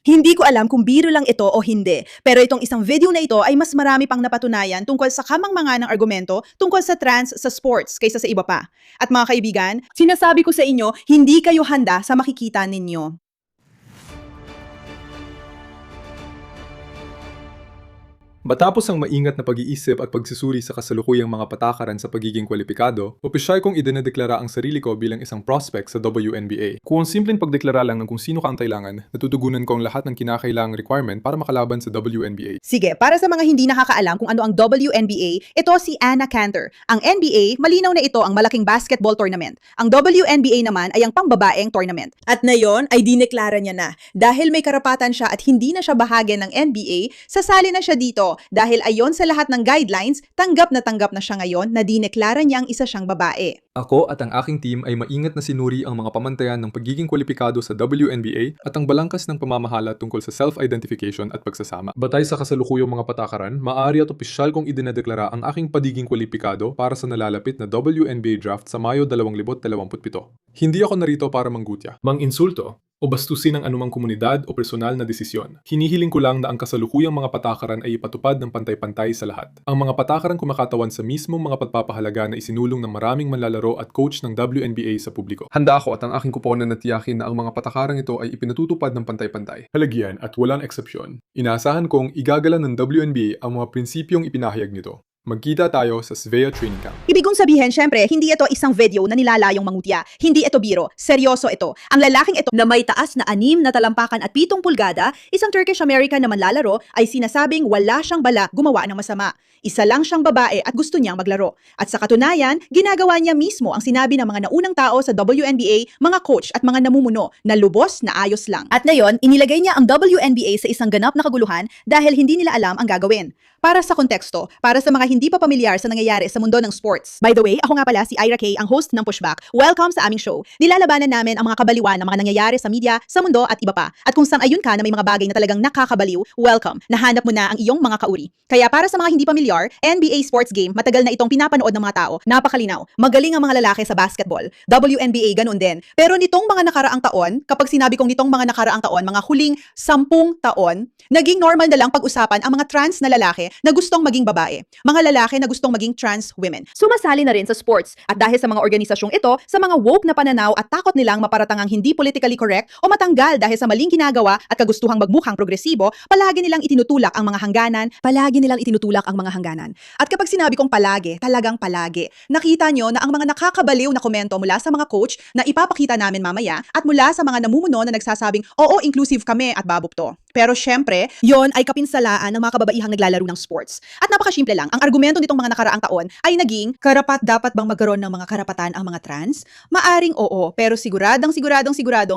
Hindi ko alam kung biro lang ito o hindi, pero itong isang video na ito ay mas marami pang napatunayan tungkol sa kamangmanganang argumento tungkol sa trans sa sports kaysa sa iba pa. At mga kaibigan, sinasabi ko sa inyo, hindi kayo handa sa makikita ninyo. Matapos ang maingat na pag-iisip at pagsusuri sa kasalukuyang mga patakaran sa pagiging kwalipikado, opisyal kong idinedeklara ang sarili ko bilang isang prospect sa WNBA. Kung simpleng pagdeklara lang ng kung sino ka ang kailangan, natutugunan ko ang lahat ng kinakailangang requirement para makalaban sa WNBA. Sige, para sa mga hindi nakakaalam kung ano ang WNBA, ito si Anna Cantor. Ang NBA, malinaw na ito ang malaking basketball tournament. Ang WNBA naman ay ang pangbabaeng tournament. At ngayon ay dineklara niya na. Dahil may karapatan siya at hindi na siya bahagi ng NBA, sasali na siya dito dahil ayon sa lahat ng guidelines, tanggap na siya ngayon na dineklara niyang isa siyang babae. Ako at ang aking team ay maingat na sinuri ang mga pamantayan ng pagiging kwalipikado sa WNBA at ang balangkas ng pamamahala tungkol sa self-identification at pagsasama. Batay sa kasalukuyang mga patakaran, maaari at opisyal kong idinedeklara ang aking pagiging kwalipikado para sa nalalapit na WNBA draft sa Mayo 2027. Hindi ako narito para manggutya, manginsulto, o bastusin ang anumang komunidad o personal na desisyon. Hinihiling ko lang na ang kasalukuyang mga patakaran ay ipatupad ng pantay-pantay sa lahat. Ang mga patakaran kumakatawan sa mismong mga pagpapahalaga na isinulong ng maraming manlalaro at coach ng WNBA sa publiko. Handa ako at ang aking kuponan na tiyakin na ang mga patakaran ito ay ipinatutupad ng pantay-pantay. Halagyan at walang eksepsyon. Inaasahan kong igagala ng WNBA ang mga prinsipyong ipinahayag nito. Magkita tayo sa Svea Training Camp. Ibig kong sabihin, syempre, hindi ito isang video na nilalayong mangutya. Hindi ito biro. Seryoso ito. Ang lalaking ito na may taas na 6 na talampakan at 7 pulgada, isang Turkish-American na manlalaro, ay sinasabing wala siyang bala gumawa ng masama. Isa lang siyang babae at gusto niyang maglaro. At sa katunayan, ginagawa niya mismo ang sinabi ng mga naunang tao sa WNBA, mga coach at mga namumuno na lubos na ayos lang. At ngayon, inilagay niya ang WNBA sa isang ganap na kaguluhan dahil hindi nila alam ang gagawin. Para sa konteksto, para sa mga hindi pa pamilyar sa nangyayari sa mundo ng sports. By the way, ako nga pala si Ira Kay, ang host ng Pushback. Welcome sa aming show. Nilalabanan namin ang mga kabaliwan ng mga nangyayari sa media, sa mundo at iba pa. At kung sang-ayon ka na may mga bagay na talagang nakakabaliw, welcome. Nahanap mo na ang iyong mga kauri. Kaya para sa mga hindi pamilyar, NBA sports game, matagal na itong pinapanood ng mga tao. Napakalinaw. Magaling ang mga lalaki sa basketball. WNBA ganun din. Pero nitong mga nakaraang taon, kapag sinabi kong nitong mga nakaraang taon, mga huling 10 taon, naging normal na lang pag-usapan ang mga trans na lalaki na gustong maging babae. Mga lalaki na gustong maging trans women. Sumasali na rin sa sports. At dahil sa mga organisasyong ito, sa mga woke na pananaw at takot nilang maparatangang hindi politically correct o matanggal dahil sa maling ginagawa at kagustuhang magmukhang progresibo, palagi nilang itinutulak ang mga hangganan. At kapag sinabi kong palagi, talagang palagi, nakita nyo na ang mga nakakabaliw na komento mula sa mga coach na ipapakita namin mamaya at mula sa mga namumuno na nagsasabing, oo, inclusive kami at babop to. Pero syempre, yon ay kapinsalaan ng mga kababaihang naglalaro ng sports. At napakasimple lang, ang argumento nitong mga nakaraang taon ay naging, karapat dapat bang magkaroon ng mga karapatan ang mga trans? Maaring oo, pero siguradong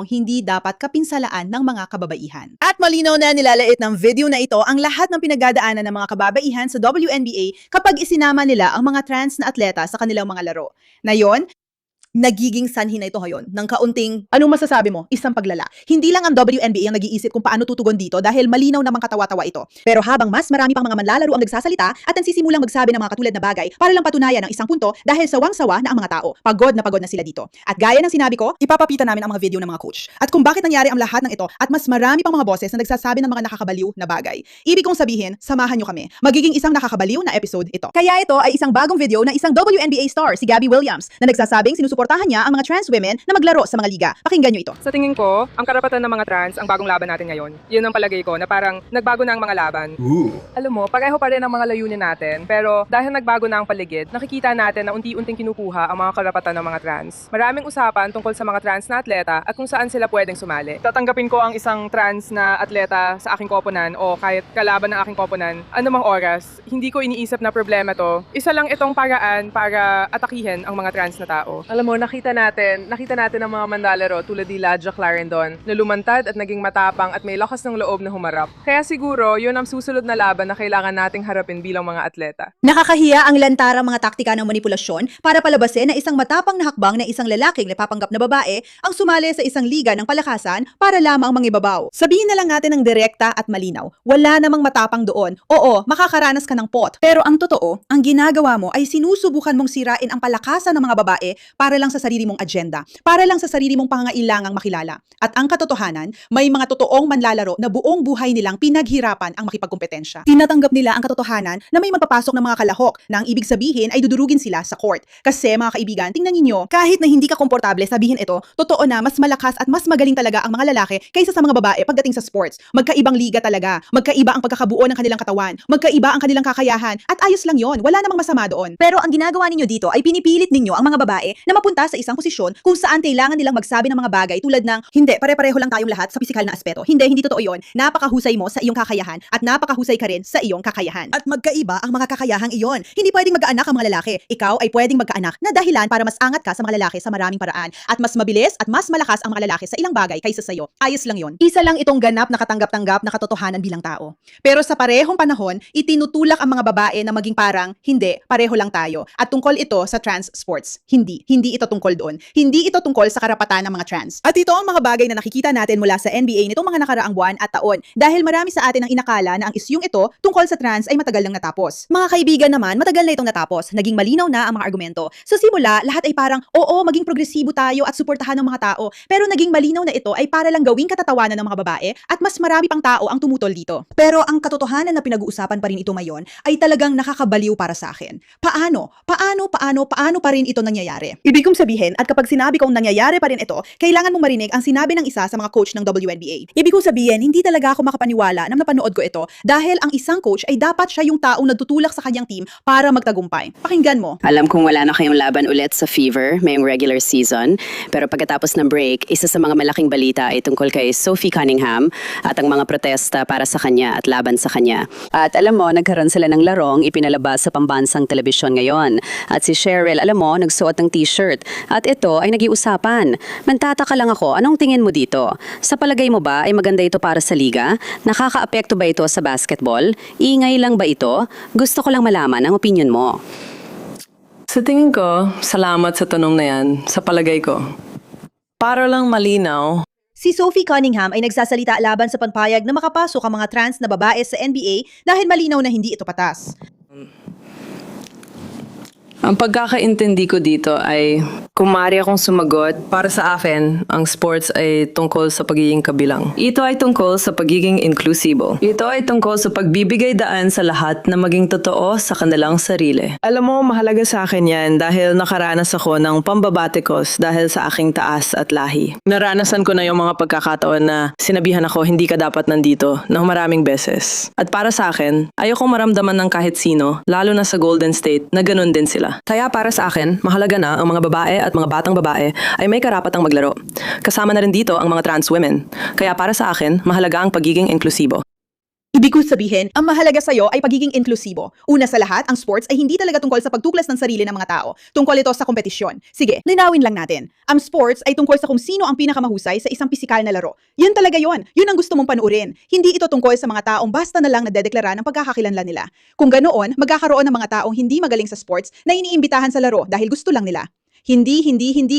hindi dapat kapinsalaan ng mga kababaihan. At malinaw na nilalait ng video na ito ang lahat ng pinagdadaanan ng mga kababaihan sa WNBA kapag isinama nila ang mga trans na atleta sa kanilang mga laro. Na yon, nagiging sanhi na ito ngayon ng kaunting, anong masasabi mo, isang paglala. Hindi lang ang WNBA ang nag-iisip kung paano tutugon dito dahil malinaw namang katawa-tawa ito. Pero habang mas marami pang mga manlalaro ang nagsasalita at nagsisimulang magsabi ng mga katulad na bagay para lang patunayan ng isang punto dahil sawang-sawa na ang mga tao. Pagod na sila dito. At gaya ng sinabi ko, ipapapita namin ang mga video ng mga coach. At kung bakit nangyari ang lahat ng ito at mas marami pang mga boses na nagsasabi ng mga nakakabaliw na bagay. Ibig kong sabihin, samahan nyo kami. Magiging isang nakakabaliw na episode ito. Kaya ito ay isang bagong video na isang WNBA star, si Gabby Williams, na nagsasabing sinusuportahan niya ang mga trans women na maglaro sa mga liga. Pakinggan nyo ito. Sa tingin ko, ang karapatan ng mga trans ang bagong laban natin ngayon. Yun ang palagay ko na parang nagbago na ang mga laban. Alam mo, pareho pa rin ang mga layunin natin, pero dahil nagbago na ang paligid, nakikita natin na unti-unting kinukuha ang mga karapatan ng mga trans. Maraming usapan tungkol sa mga trans na atleta at kung saan sila pwedeng sumali. Tatanggapin ko ang isang trans na atleta sa aking koponan o kahit kalaban ng aking koponan anumang oras. Hindi ko iniisip na problema to. Isa lang itong paraan para atakihin ang mga trans na tao. Alam mo, nakita natin ang mga mandalero tulad ni Ladja Clarendon na lumantad at naging matapang at may lakas ng loob na humarap. Kaya siguro, yun ang susunod na laban na kailangan nating harapin bilang mga atleta. Nakakahiya ang lantarang mga taktika ng manipulasyon para palabasin na isang matapang na hakbang na isang lalaking napapanggap na babae ang sumali sa isang liga ng palakasan para lamang mangibabaw. Sabihin na lang natin ng direkta at malinaw, wala namang matapang doon. Oo, makakaranas ka ng pot. Pero ang totoo, ang ginagawa mo ay sinusubukan mong sirain ang palakasan ng mga babae para lang sa sarili mong agenda, para lang sa sarili mong pangangailangang makilala. At ang katotohanan, may mga totoong manlalaro na buong buhay nilang pinaghirapan ang makipagkompetensya. Tinatanggap nila ang katotohanan na may magpapasok ng mga kalahok na ang ibig sabihin ay dudurugin sila sa court. Kasi mga kaibigan, tingnan ninyo, kahit na hindi ka komportable sabihin ito, totoo na mas malakas at mas magaling talaga ang mga lalaki kaysa sa mga babae pagdating sa sports. Magkaibang liga talaga, magkaiba ang pagkakabuo ng kanilang katawan, magkaiba ang kanilang kakayahan, at ayos lang yon, wala namang masama doon. Pero ang ginagawa ninyo dito ay pinipilit ninyo ang mga babae na mapunta sa isang posisyon kung saan kailangan nilang magsabi ng mga bagay tulad ng, hindi, pare-pareho lang tayong lahat sa pisikal na aspeto. Hindi totoo yon. Napakahusay mo sa iyong kakayahan at napakahusay ka rin sa iyong kakayahan. At magkaiba ang mga kakayahang iyon. Hindi pwedeng magkaanak ang mga lalaki. Ikaw ay pwedeng magkaanak na dahilan para mas angat ka sa mga lalaki sa maraming paraan at mas mabilis at mas malakas ang mga lalaki sa ilang bagay kaysa sa iyo. Ayos lang yon. Isa lang itong ganap na katanggap-tanggap na katotohanan bilang tao. Pero sa parehong panahon, itinutulak ang mga babae na maging parang, hindi, pareho lang tayo. At tungkol ito sa trans sports. Hindi ito tungkol doon. Hindi ito tungkol sa karapatan ng mga trans. At ito ang mga bagay na nakikita natin mula sa NBA nitong mga nakaraang buwan at taon. Dahil marami sa atin ang inakala na ang isyung ito tungkol sa trans ay matagal lang natapos. Mga kaibigan naman, matagal na itong natapos. Naging malinaw na ang mga argumento. Sa simula, lahat ay parang, oo, maging progresibo tayo at suportahan ng mga tao. Pero naging malinaw na ito ay para lang gawing katatawanan ng mga babae at mas marami pang tao ang tumutol dito. Pero ang katotohanan na pinag-uusapan pa rin ito ngayon ay talagang nakakabaliw para sa akin. Paano pa rin ito nangyayari? Ibig kong sabihin, at kapag sinabi kong nangyayari pa rin ito, kailangan mong marinig ang sinabi ng isa sa mga coach ng WNBA. Ibig kong sabihin, hindi talaga ako makapaniwala na napanood ko ito dahil ang isang coach ay dapat siya yung taong nagtutulak sa kanyang team para magtagumpay. Pakinggan mo. Alam kong wala na kayong laban ulit sa Fever, mayong regular season, pero pagkatapos ng break, isa sa mga malaking balita ay tungkol kay Sophie Cunningham at ang mga protesta para sa kanya at laban sa kanya. At alam mo, nagkaroon sila ng larong ipinalabas sa pambansang telebisyon ngayon. At si Cheryl, alam mo, nagsuot ng t-shirt. At ito ay nag-iusapan. Mantataka lang ako, anong tingin mo dito? Sa palagay mo ba ay maganda ito para sa liga? Nakakaapekto ba ito sa basketball? Ingay lang ba ito? Gusto ko lang malaman ang opinion mo. Sa tingin ko, salamat sa tanong na yan, sa palagay ko. Para lang malinaw, Si Sophie Cunningham ay nagsasalita laban sa pagpayag na makapasok ang mga trans na babae sa NBA dahil malinaw na hindi ito patas. ang pagkakaintindi ko dito ay kung maaari akong sumagot, para sa akin, ang sports ay tungkol sa pagiging kabilang. Ito ay tungkol sa pagiging inklusibo. Ito ay tungkol sa pagbibigay daan sa lahat na maging totoo sa kanilang sarili. Alam mo, mahalaga sa akin yan dahil nakaranas ako ng pambabatikos dahil sa aking taas at lahi. Naranasan ko na yung mga pagkakataon na sinabihan ako hindi ka dapat nandito ng maraming beses. At para sa akin, ayokong maramdaman ng kahit sino, lalo na sa Golden State, na ganun din sila. Kaya para sa akin, mahalaga na ang mga babae at mga batang babae ay may karapatang maglaro. Kasama na rin dito ang mga trans women. Kaya para sa akin, mahalaga ang pagiging inklusibo. Ibig ko sabihin, ang mahalaga sa'yo ay pagiging inklusibo. Una sa lahat, ang sports ay hindi talaga tungkol sa pagtuklas ng sarili ng mga tao. Tungkol ito sa kompetisyon. Sige, linawin lang natin. Ang sports ay tungkol sa kung sino ang pinakamahusay sa isang pisikal na laro. Yun talaga yun. Yun ang gusto mong panuurin. Hindi ito tungkol sa mga taong basta na lang nadedeklara ng pagkakakilanlan nila. Kung ganoon, magkakaroon ng mga taong hindi magaling sa sports na iniimbitahan sa laro dahil gusto lang nila. Hindi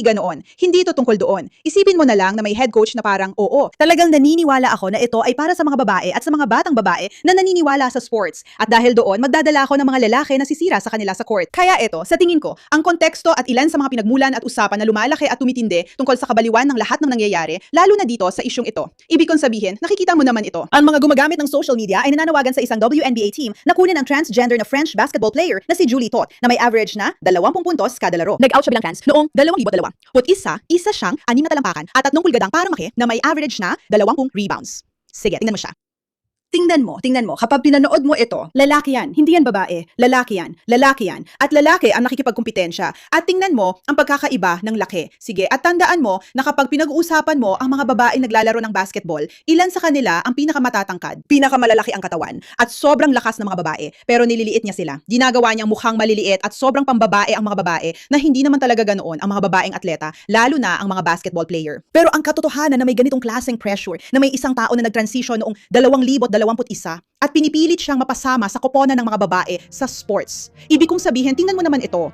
ganoon. Hindi ito tungkol doon. Isipin mo na lang na may head coach na parang, oo, talagang naniniwala ako na ito ay para sa mga babae at sa mga batang babae na naniniwala sa sports. At dahil doon, magdadala ako ng mga lalaki na sisira sa kanila sa court. Kaya ito, sa tingin ko, ang konteksto at ilan sa mga pinagmulan at usapan na lumalaki at tumitindi tungkol sa kabaliwan ng lahat ng nangyayari, lalo na dito sa isyong ito. Ibig kong sabihin, nakikita mo naman ito. Ang mga gumagamit ng social media ay nananawagan sa isang WNBA team na kunin ang transgender na French basketball player na si Julie Tot na may average na 20 puntos kada laro. Nag-out siya bilang trans noong 2002. Isa siyang 6 na talampakan at 3 pulgadang paramaki na may average na 20 rebounds. Sige, tingnan mo siya. Tingnan mo, kapag pinanood mo ito, lalaki yan, hindi yan babae, lalaki yan, at lalaki ang nakikipagkumpetensya. At tingnan mo ang pagkakaiba ng laki. Sige, at tandaan mo na kapag pinag-uusapan mo ang mga babae naglalaro ng basketball, ilan sa kanila ang pinakamatatangkad, pinakamalalaki ang katawan, at sobrang lakas ng mga babae, pero nililiit niya sila. Ginagawa niyang mukhang maliliit at sobrang pambabae ang mga babae na hindi naman talaga ganoon ang mga babaeng atleta, lalo na ang mga basketball player. Pero ang katotohanan na may ganitong klaseng pressure, na may isang tao na nag-transition noong 2021 at pinipilit siyang mapasama sa koponan ng mga babae sa sports. Ibig kong sabihin, tingnan mo naman ito.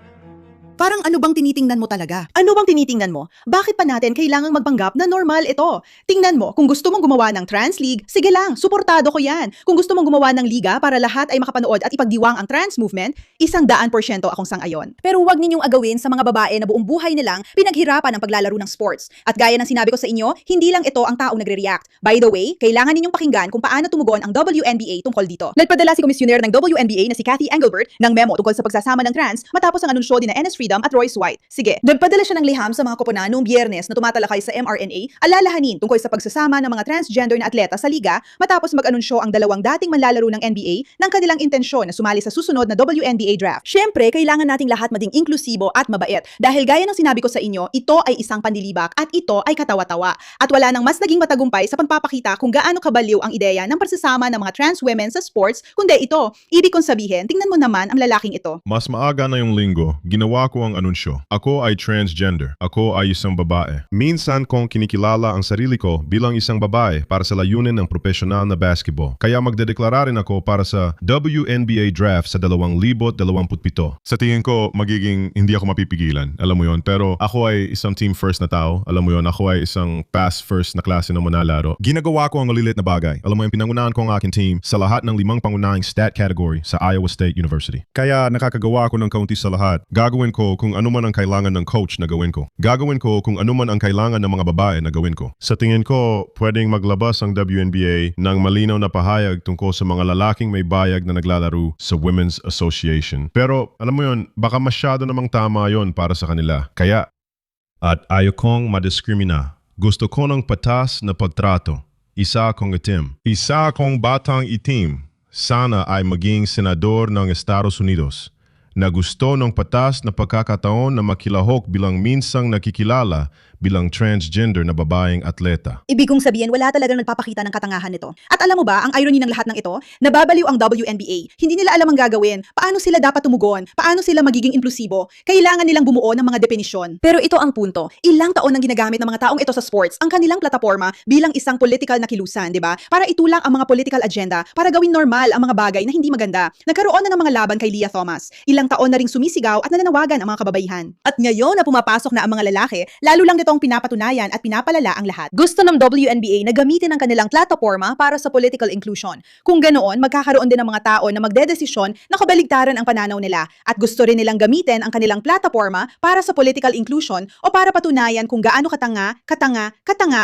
Parang ano bang tinitingnan mo talaga? Ano bang tinitingnan mo? Bakit pa natin kailangang magpanggap na normal ito? Tingnan mo, kung gusto mong gumawa ng trans league, sige lang, suportado ko yan. Kung gusto mong gumawa ng liga para lahat ay makapanood at ipagdiwang ang trans movement, 100% akong sang-ayon. Pero huwag ninyong agawin sa mga babae na buong buhay nilang pinaghirapan ang paglalaro ng sports. At gaya ng sinabi ko sa inyo, hindi lang ito ang taong nagre-react. By the way, kailangan ninyong pakinggan kung paano tumugon ang WNBA tungkol dito. Nagpadala si komisyoner ng WNBA na si Kathy Engelbert ng memo tungkol sa pagsasama ng trans matapos ang anunsyo ni NS Freedom at Royce White. Sige, nagpadala siya ng liham sa mga koponan noong Biyernes na tumatalakay sa MRNA, alalahanin tungkol sa pagsasama ng mga transgender na atleta sa liga matapos mag-anunsyo ang dalawang dating manlalaro ng NBA ng kanilang intensyon na sumali sa susunod na WNBA draft. Syempre, kailangan nating lahat maging inklusibo at mabait dahil gaya ng sinabi ko sa inyo, ito ay isang panlilibak at ito ay katawa-tawa. At wala nang mas naging matagumpay sa pagpapakita kung gaano kabaliw ang ideya ng pagsasama ng mga trans women sa sports, kundi ito. Ibig kong sabihin, tingnan mo naman ang lalaking ito. Mas maaga na yung linggo, ginawa ko ang anunsyo. Ako ay transgender. Ako ay isang babae. Minsan kong kinikilala ang sarili ko bilang isang babae para sa layunin ng profesional na basketball. Kaya magdedeklara rin ako para sa WNBA draft sa 2027. Sa tingin ko, magiging hindi ako mapipigilan. Alam mo yon. Pero ako ay isang team first na tao. Alam mo yon. Ako ay isang pass first na klase ng manlalaro. Ginagawa ko ang malilit na bagay. Alam mo yung pinangunahan ko ang aking team sa lahat ng 5 pangunahing stat category sa Iowa State University. Kaya nakakagawa ako ng kaunti sa lahat. Gagawin ko kung ano man ang kailangan ng coach na gawin ko. Gagawin ko kung ano man ang kailangan ng mga babae na gawin ko. Sa tingin ko, pwedeng maglabas ang WNBA ng malinaw na pahayag tungkol sa mga lalaking may bayag na naglalaro sa Women's Association. Pero alam mo yun, baka masyado namang tama yon para sa kanila. Kaya, at ayaw kong madiskrimina. Gusto ko ng patas na pagtrato. Isa akong itim. Isa akong batang itim. Sana ay maging senador ng Estados Unidos na gusto ng patas na pagkakataon na makilahok bilang minsang nakikilala bilang transgender na babaeng atleta. Ibig kong sabihin, wala talagang nagpapakita ng katangahan nito. At alam mo ba, ang irony ng lahat ng ito, nababaliw ang WNBA. Hindi nila alam ang gagawin, paano sila dapat tumugon, paano sila magiging inklusibo. Kailangan nilang bumuo ng mga definisyon. Pero ito ang punto, ilang taon nang ginagamit ng mga taong ito sa sports ang kanilang plataforma bilang isang political na kilusan, di ba? Para itulak ang mga political agenda, para gawin normal ang mga bagay na hindi maganda. Nagkaroon na ng mga laban kay Leah Thomas. Ilang taon na ring sumisigaw at nananawagan ang mga kababaihan. At ngayon na pumapasok na ang mga lalaki, lalo lang nitong pinapatunayan at pinapalala ang lahat. Gusto ng WNBA na gamitin ang kanilang plataforma para sa political inclusion. Kung ganoon, magkakaroon din ng mga tao na magdedesisyon na kabaligtaran ang pananaw nila at gusto rin nilang gamitin ang kanilang plataforma para sa political inclusion o para patunayan kung gaano katanga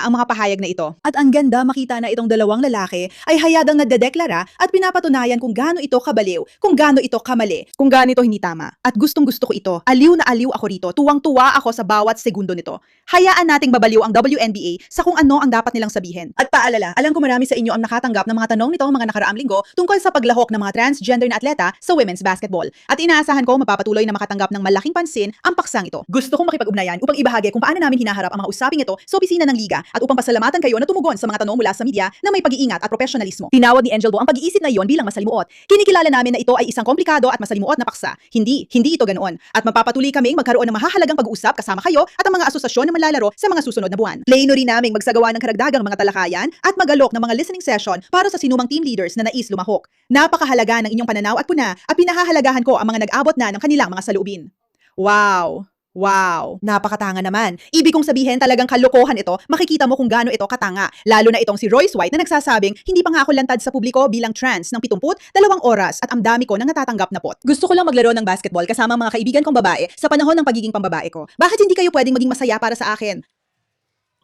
ang mga pahayag na ito. At ang ganda makita na itong dalawang lalaki ay hayadang nagdedeklara at pinapatunayan kung gaano ito kabaliw, kung gaano ito kamali, kung gaano ito hindi tama. At gustong-gusto ko ito. Aliw na aliw ako rito. Tuwang-tuwa ako sa bawat segundo nito. Hayaan nating babaliw ang WNBA sa kung ano ang dapat nilang sabihin. At paalala, alam ko marami sa inyo ang nakatanggap ng mga tanong nitong mga nakaraang linggo tungkol sa paglahok ng mga transgender na atleta sa women's basketball. At inaasahan ko mapapatuloy na makatanggap ng malaking pansin ang paksang ito. Gusto kong makipag-ugnayan upang ibahagi kung paano namin hinaharap ang mga usaping ito sa opisina ng liga at upang pasalamatan kayo na tumugon sa mga tanong mula sa media na may pag-iingat at profesionalismo. Tinawag ni Angel Bo ang pag-iisip na iyon bilang masalimuot. Kinikilala namin na ito ay isang komplikado at masalimuot na paksa. Hindi ito ganoon. At magpapatuloy kaming magkaroon ng mahahalagang pag-uusap kasama kayo at ang mga asosasyon na manlalaro sa mga susunod na buwan. Plano rin naming magsagawa ng karagdagang mga talakayan at mag-alok ng mga listening session para sa sinumang team leaders na nais lumahok. Napakahalaga ng inyong pananaw at puna at pinahahalagahan ko ang mga nag-abot na ng kanilang mga saloobin. Wow, napakatanga naman. Ibig kong sabihin talagang kalokohan ito, makikita mo kung gaano ito katanga. Lalo na itong si Royce White na nagsasabing, hindi pa nga ako lantad sa publiko bilang trans ng 72 oras at ang dami ko nang natatanggap na pot. Gusto ko lang maglaro ng basketball kasama mga kaibigan kong babae sa panahon ng pagiging pambabae ko. Bakit hindi kayo pwedeng maging masaya para sa akin?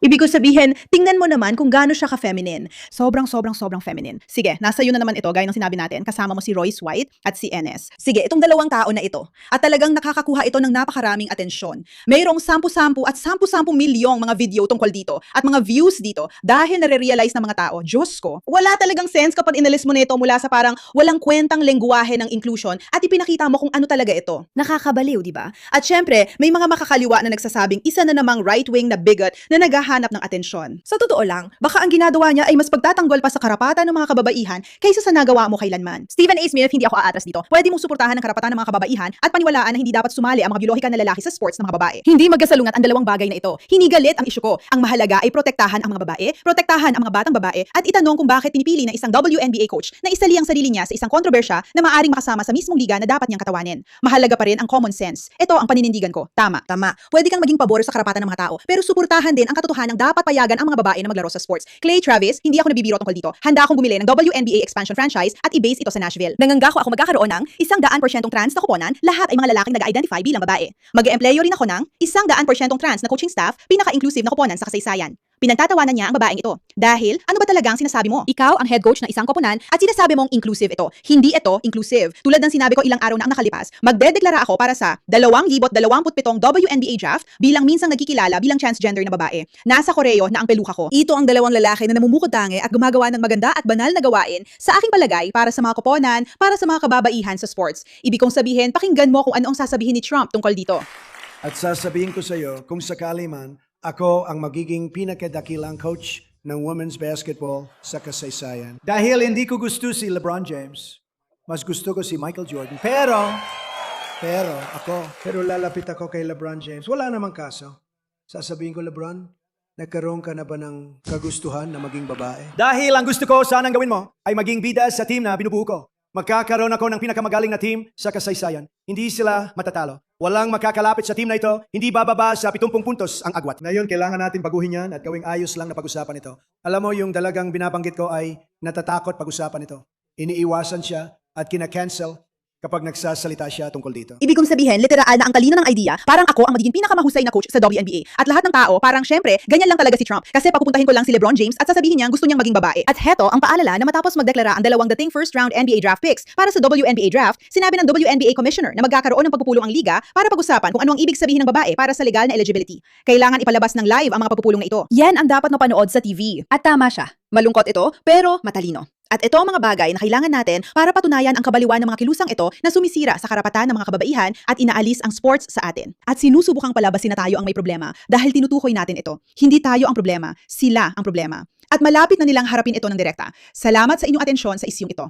Ibig ko sabihin, tingnan mo naman kung gaano siya ka-feminine. Sobrang feminine. Sige, nasa iyo na naman ito, gaya ng sinabi natin, kasama mo si Royce White at si NS. Sige, itong dalawang tao na ito. At talagang nakakakuha ito ng napakaraming atensyon. Mayroong 10 at 10 milyong mga video tungkol dito at mga views dito dahil nare-realize ng mga tao, Diyos ko, wala talagang sense kapag inalis mo na ito mula sa parang walang kwentang lengguwahe ng inclusion at ipinakita mo kung ano talaga ito. Nakakabaliw, di ba? At syempre, may mga makakaliwa na nagsasabing isa na namang right-wing na bigot na naghahanap naghahanap ng atensyon. Sa totoo lang, baka ang ginagawa niya ay mas pagtatanggol pa sa karapatan ng mga kababaihan kaysa sa nagawa mo kailanman. Stephen A. Smith, hindi ako aatras dito. Pwede mong suportahan ang karapatan ng mga kababaihan at paniwalaan na hindi dapat sumali ang mga biolohikan na lalaki sa sports ng mga babae. Hindi magkasalungat ang dalawang bagay na ito. Hinigalit ang isyu ko. Ang mahalaga ay protektahan ang mga babae, protektahan ang mga batang babae at itanong kung bakit pinipili ng isang WNBA coach na isali ang sarili niya sa isang kontrobersya na maaring makasama sa mismong liga na dapat niyang katawanin. Mahalaga pa rin ang common sense. Ito ang paninindigan ko. Tama. Pwede kang maging pabor sa karapatan ng mga tao, pero suportahan din ang katotohanan dapat payagan ang mga babae na maglaro sa sports. Clay Travis, hindi ako nabibiro tungkol dito. Handa akong bumili ng WNBA expansion franchise at i-base ito sa Nashville. Nangangako ako magkakaroon ng 100% trans na kuponan, lahat ay mga lalaking nag-identify bilang babae. Mag-eempleyo rin ako ng 100% trans na coaching staff, pinaka-inclusive na kuponan sa kasaysayan. Pinagtatawanan niya ang babaeng ito. Dahil, ano ba talaga ang sinasabi mo? Ikaw ang head coach ng isang koponan at sinasabi mong inclusive ito. Hindi ito inclusive. Tulad ng sinabi ko ilang araw na ang nakalipas, magdedeklara ako para sa 227 WNBA draft bilang minsang nagkikilala bilang transgender na babae. Nasa Koreo na ang peluka ko. Ito ang dalawang lalaki na namumukod-tangi at gumagawa ng maganda at banal na gawain sa aking palagay para sa mga koponan, para sa mga kababaihan sa sports. Ibig kong sabihin, pakinggan mo kung ano ang sasabihin ni Trump tungkol dito. At sasabihin ko sa iyo, kung sakali man, ako ang magiging pinakadakilang coach ng women's basketball sa kasaysayan. Dahil hindi ko gusto si LeBron James, mas gusto ko si Michael Jordan. Pero lalapit ako kay LeBron James. Wala namang kaso. Sasabihin ko, LeBron, nagkaroon ka na ba ng kagustuhan na maging babae? Dahil ang gusto ko sanang gawin mo ay maging bida sa team na binubuo ko. Magkakaroon ako ng pinakamagaling na team sa kasaysayan. Hindi sila matatalo. Walang makakalapit sa team na ito, hindi bababa sa 70 puntos ang agwat. Ngayon, kailangan natin baguhin yan at gawing ayos lang na pag-usapan ito. Alam mo, yung dalagang binabanggit ko ay natatakot pag-usapan ito. Iniiwasan siya at kina-cancel kapag nagsasalita siya tungkol dito. Ibig kong sabihin, literal na ang talino ng idea, parang ako ang magiging pinakamahusay na coach sa WNBA. At lahat ng tao, parang syempre, ganyan lang talaga si Trump. Kasi papupuntahin ko lang si LeBron James at sasabihin niya gusto niyang maging babae. At heto, ang paalala na matapos magdeklara ang dalawang dating first round NBA draft picks para sa WNBA draft, sinabi ng WNBA commissioner na magkakaroon ng pagpupulong ang liga para pag-usapan kung ano ang ibig sabihin ng babae para sa legal na eligibility. Kailangan ipalabas ng live ang mga pagpupulong na ito. Yan ang dapat mapanood sa TV. At tama siya. Malungkot ito, pero matalino. At ito ang mga bagay na kailangan natin para patunayan ang kabaliwan ng mga kilusang ito na sumisira sa karapatan ng mga kababaihan at inaalis ang sports sa atin. At sinusubukang palabasin na tayo ang may problema dahil tinutukoy natin ito. Hindi tayo ang problema, sila ang problema. At malapit na nilang harapin ito ng direkta. Salamat sa inyong atensyon sa isyung ito.